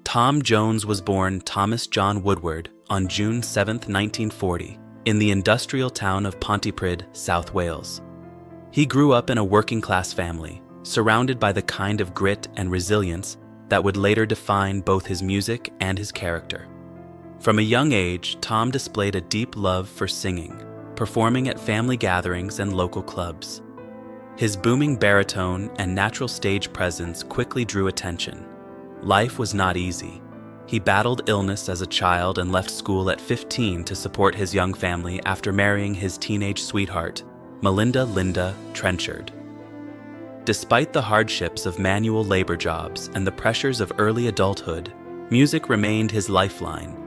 Tom Jones was born Thomas John Woodward on June 7, 1940, in the industrial town of Pontypridd, South Wales. He grew up in a working-class family, surrounded by the kind of grit and resilience that would later define both his music and his character. From a young age, Tom displayed a deep love for singing, performing at family gatherings and local clubs. His booming baritone and natural stage presence quickly drew attention. Life was not easy. He battled illness as a child and left school at 15 to support his young family after marrying his teenage sweetheart, Melinda Linda Trenchard. Despite the hardships of manual labor jobs and the pressures of early adulthood, music remained his lifeline,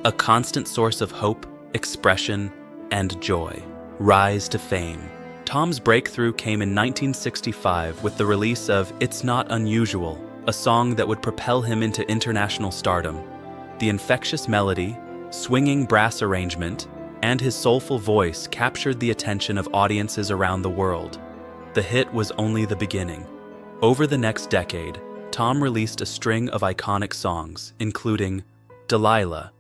a constant source of hope, expression, and joy. Rise to fame. Tom's breakthrough came in 1965 with the release of It's Not Unusual, a song that would propel him into international stardom. The infectious melody, swinging brass arrangement, and his soulful voice captured the attention of audiences around the world. The hit was only the beginning. Over the next decade, Tom released a string of iconic songs, including Delilah,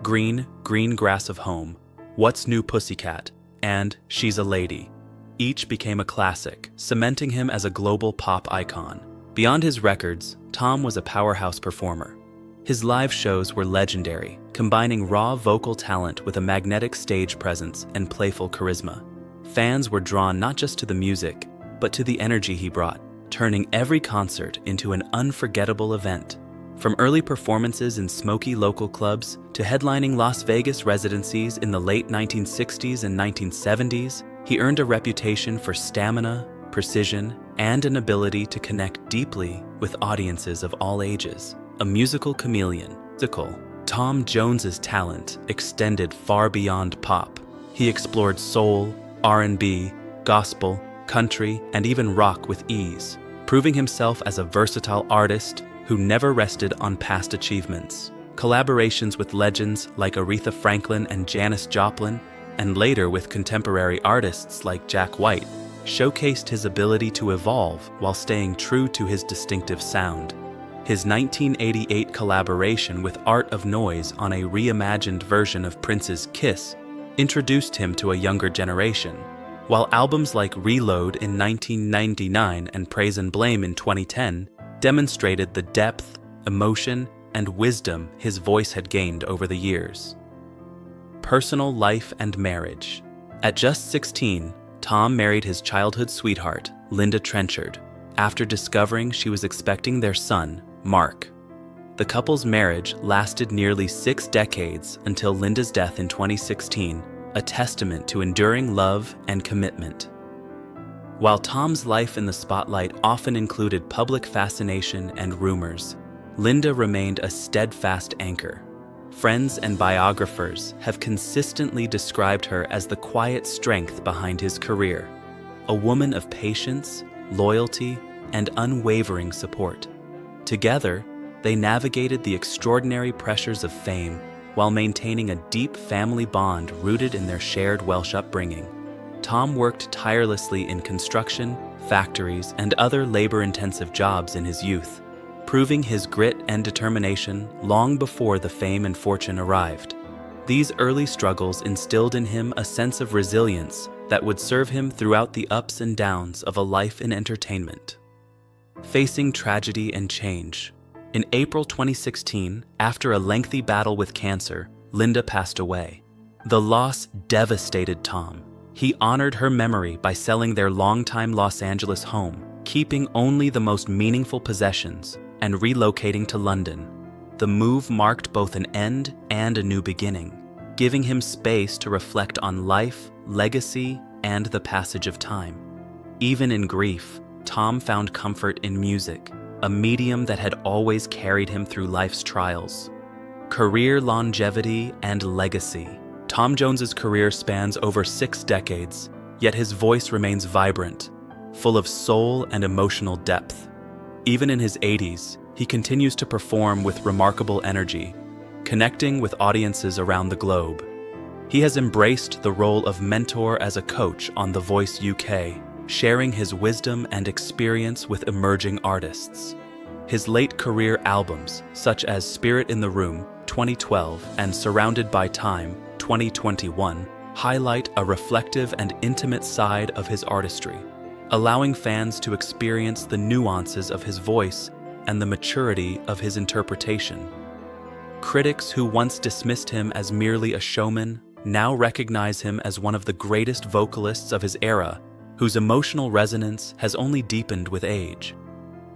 Green, Green Grass of Home, What's New Pussycat, and She's a Lady. Each became a classic, cementing him as a global pop icon. Beyond his records, Tom was a powerhouse performer. His live shows were legendary, combining raw vocal talent with a magnetic stage presence and playful charisma. Fans were drawn not just to the music, but to the energy he brought, turning every concert into an unforgettable event. From early performances in smoky local clubs to headlining Las Vegas residencies in the late 1960s and 1970s, he earned a reputation for stamina, precision, and an ability to connect deeply with audiences of all ages. A musical chameleon. Tom Jones's talent extended far beyond pop. He explored soul, R&B, gospel, country, and even rock with ease, proving himself as a versatile artist who never rested on past achievements. Collaborations with legends like Aretha Franklin and Janis Joplin, and later with contemporary artists like Jack White, showcased his ability to evolve while staying true to his distinctive sound. His 1988 collaboration with Art of Noise on a reimagined version of Prince's Kiss introduced him to a younger generation, while albums like Reload in 1999 and Praise and Blame in 2010 demonstrated the depth, emotion, and wisdom his voice had gained over the years. Personal life and marriage. At just 16, Tom married his childhood sweetheart, Linda Trenchard, after discovering she was expecting their son, Mark. The couple's marriage lasted nearly 6 decades until Linda's death in 2016, a testament to enduring love and commitment. While Tom's life in the spotlight often included public fascination and rumors, Linda remained a steadfast anchor. Friends and biographers have consistently described her as the quiet strength behind his career, a woman of patience, loyalty, and unwavering support. Together, they navigated the extraordinary pressures of fame while maintaining a deep family bond rooted in their shared Welsh upbringing. Tom worked tirelessly in construction, factories, and other labor-intensive jobs in his youth, proving his grit and determination long before the fame and fortune arrived. These early struggles instilled in him a sense of resilience that would serve him throughout the ups and downs of a life in entertainment. Facing tragedy and change. In April 2016, after a lengthy battle with cancer, Linda passed away. The loss devastated Tom. He honored her memory by selling their longtime Los Angeles home, keeping only the most meaningful possessions, and relocating to London. The move marked both an end and a new beginning, giving him space to reflect on life, legacy, and the passage of time. Even in grief, Tom found comfort in music, a medium that had always carried him through life's trials. Career longevity and legacy. Tom Jones's career spans over 6 decades, yet his voice remains vibrant, full of soul and emotional depth. Even in his 80s, he continues to perform with remarkable energy, connecting with audiences around the globe. He has embraced the role of mentor as a coach on The Voice UK, sharing his wisdom and experience with emerging artists. His late career albums, such as Spirit in the Room, 2012, and Surrounded by Time, 2021, highlight a reflective and intimate side of his artistry, allowing fans to experience the nuances of his voice and the maturity of his interpretation. Critics who once dismissed him as merely a showman now recognize him as one of the greatest vocalists of his era, whose emotional resonance has only deepened with age.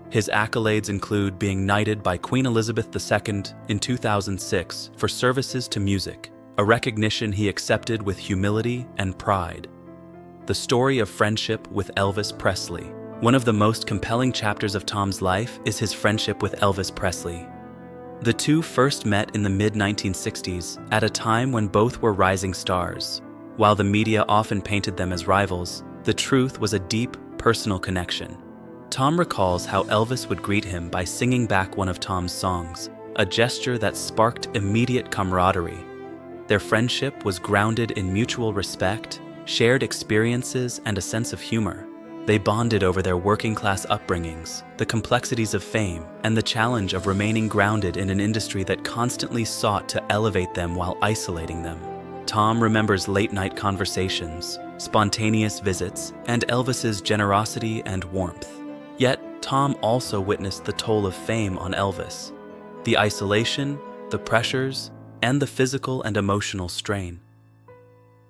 His accolades include being knighted by Queen Elizabeth II in 2006 for services to music, a recognition he accepted with humility and pride. The story of friendship with Elvis Presley. One of the most compelling chapters of Tom's life is his friendship with Elvis Presley. The two first met in the mid-1960s at a time when both were rising stars. While the media often painted them as rivals, the truth was a deep, personal connection. Tom recalls how Elvis would greet him by singing back one of Tom's songs, a gesture that sparked immediate camaraderie. Their friendship was grounded in mutual respect, shared experiences, and a sense of humor. They bonded over their working-class upbringings, the complexities of fame, and the challenge of remaining grounded in an industry that constantly sought to elevate them while isolating them. Tom remembers late-night conversations, spontaneous visits, and Elvis's generosity and warmth. Yet, Tom also witnessed the toll of fame on Elvis, the isolation, the pressures, and the physical and emotional strain.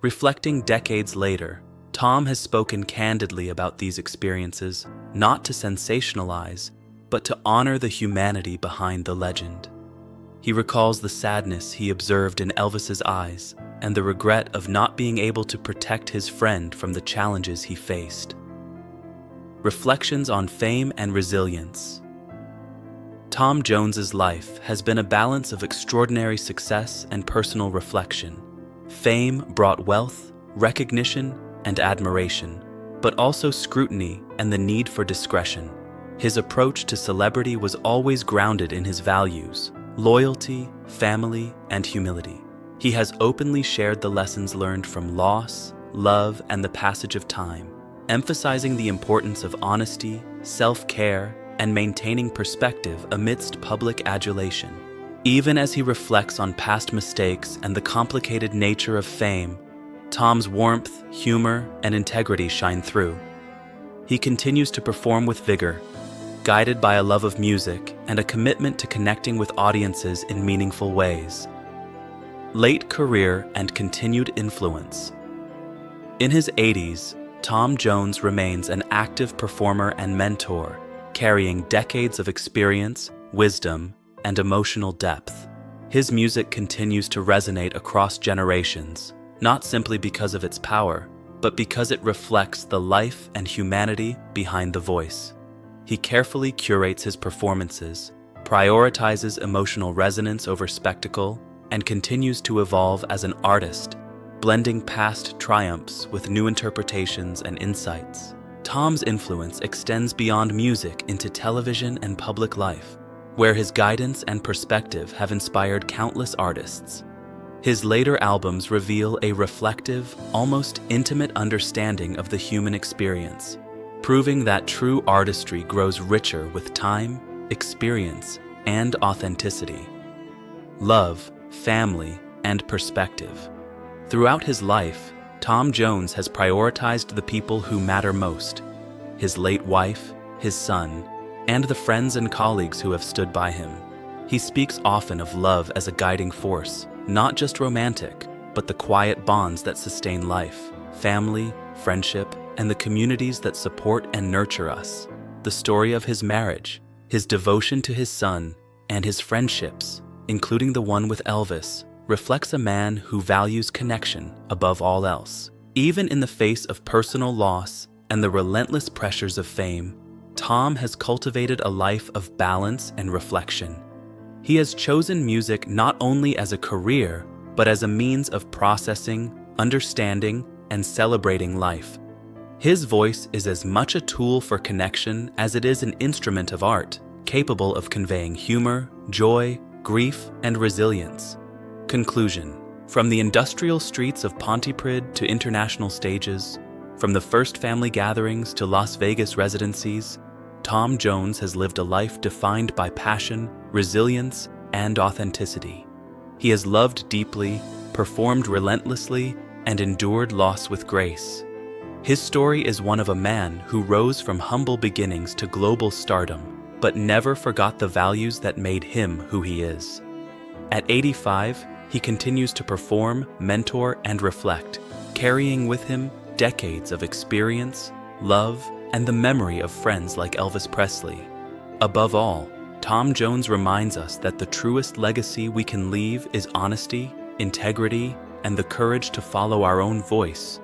Reflecting decades later, Tom has spoken candidly about these experiences, not to sensationalize, but to honor the humanity behind the legend. He recalls the sadness he observed in Elvis's eyes and the regret of not being able to protect his friend from the challenges he faced. Reflections on fame and resilience. Tom Jones's life has been a balance of extraordinary success and personal reflection. Fame brought wealth, recognition, and admiration, but also scrutiny and the need for discretion. His approach to celebrity was always grounded in his values: loyalty, family, and humility. He has openly shared the lessons learned from loss, love, and the passage of time, emphasizing the importance of honesty, self-care, and maintaining perspective amidst public adulation. Even as he reflects on past mistakes and the complicated nature of fame, Tom's warmth, humor, and integrity shine through. He continues to perform with vigor, guided by a love of music and a commitment to connecting with audiences in meaningful ways. Late career and continued influence. In his 80s, Tom Jones remains an active performer and mentor, carrying decades of experience, wisdom, and emotional depth. His music continues to resonate across generations, not simply because of its power, but because it reflects the life and humanity behind the voice. He carefully curates his performances, prioritizes emotional resonance over spectacle, and continues to evolve as an artist, blending past triumphs with new interpretations and insights. Tom's influence extends beyond music into television and public life, where his guidance and perspective have inspired countless artists. His later albums reveal a reflective, almost intimate understanding of the human experience, proving that true artistry grows richer with time, experience, and authenticity. Love, family, and perspective. Throughout his life, Tom Jones has prioritized the people who matter most: his late wife, his son, and the friends and colleagues who have stood by him. He speaks often of love as a guiding force, not just romantic, but the quiet bonds that sustain life, family, friendship, and the communities that support and nurture us. The story of his marriage, his devotion to his son, and his friendships, including the one with Elvis, reflects a man who values connection above all else. Even in the face of personal loss and the relentless pressures of fame, Tom has cultivated a life of balance and reflection. He has chosen music not only as a career, but as a means of processing, understanding, and celebrating life. His voice is as much a tool for connection as it is an instrument of art, capable of conveying humor, joy, grief, and resilience. Conclusion. From the industrial streets of Pontypridd to international stages, from the first family gatherings to Las Vegas residencies, Tom Jones has lived a life defined by passion, resilience, and authenticity. He has loved deeply, performed relentlessly, and endured loss with grace. His story is one of a man who rose from humble beginnings to global stardom, but never forgot the values that made him who he is. At 85, he continues to perform, mentor, and reflect, carrying with him decades of experience, love, and the memory of friends like Elvis Presley. Above all, Tom Jones reminds us that the truest legacy we can leave is honesty, integrity, and the courage to follow our own voice,